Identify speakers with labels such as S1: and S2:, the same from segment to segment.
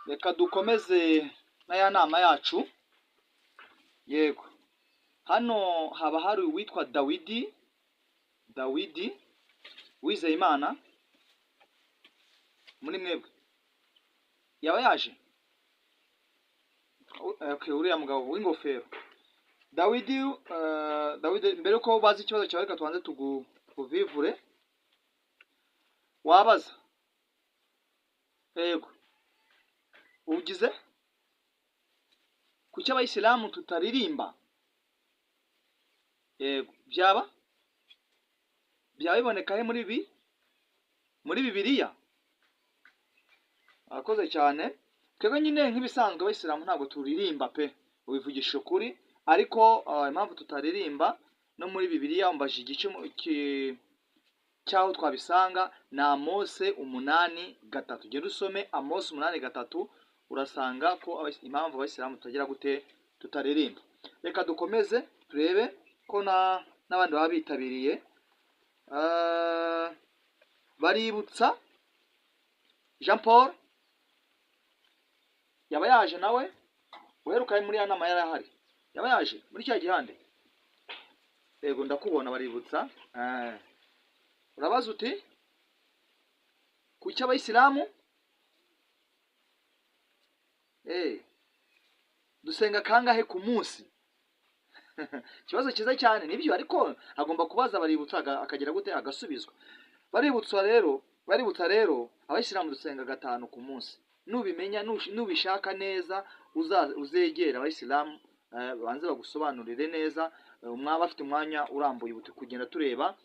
S1: Reka dukomeze n'aya nama yacu. Yego. Hano haba hari uwitwa Dawidi Uwizeyimana muri mwebwe. Yaba yaje? Okay, uriya mugabo w'ingofero. Dawidi, mbere yuko bazi ikibazo cyawe, reka tubanze tuguvivure. Wabaza? Yego. Ugize? Kuki abayisilamu tutaririmba? Yego. Byaba biboneka he muri Bibiliya? Akoze cyane. Twebwe nyine nk'ibisanzwe abayisilamu ntabwo turirimba pe, ubivugisha ukuri, ariko impamvu tutaririmba no muri Bibiliya umbaje igice cyaho twabisanga na Amose 8:3. Genda usome Amose 8:3, urasanga ko impamvu abayisilamu tutagira gute tutaririmba. Reka dukomeze turebe ko n'abandi baba bitabiriye. Baributsa Jean Paul yaba yaje nawe, uheruka muri ya nama yari ahari, yaba yaje muri cya gihande. Yego, ndakubona. Baributsa. Urabaza uti kuki abayisilamu dusenga kangahe ku munsi? Ikibazo cyiza cyane. Nibyo, ariko agomba kubaza Baributsa akagira gute agasubizwa. Baributsa rero abayisilamu dusenga 5 ku munsi. Nubimenya, nubishaka neza, uzegera abayisilamu banze bagusobanurire neza. Umwaba afite umwanya urambuye ubuti kugenda tureba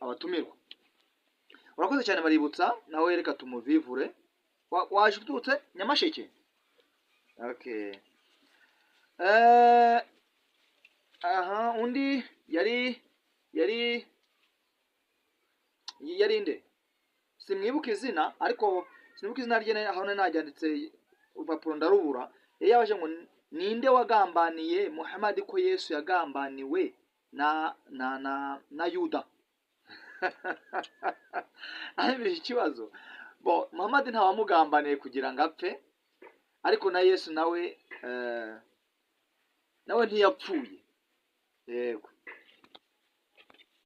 S1: abatumirwa. Urakoze cyane Baributsa, nawe reka tumuvivure. Waje ututse Nyamasheke? Okay. Undi yari nde? Simwibuka izina, ariko sinibuka izina rye, aho najyanditse urupapuro ndarubura. Yabaje ngo ninde wagambaniye Muhammad ko Yesu yagambaniwe na Yuda? Ahibije ikibazo. Muhammad ntawamugambaniye kugira ngo apfe, ariko na Yesu nawe ntiyapfuye. Yego.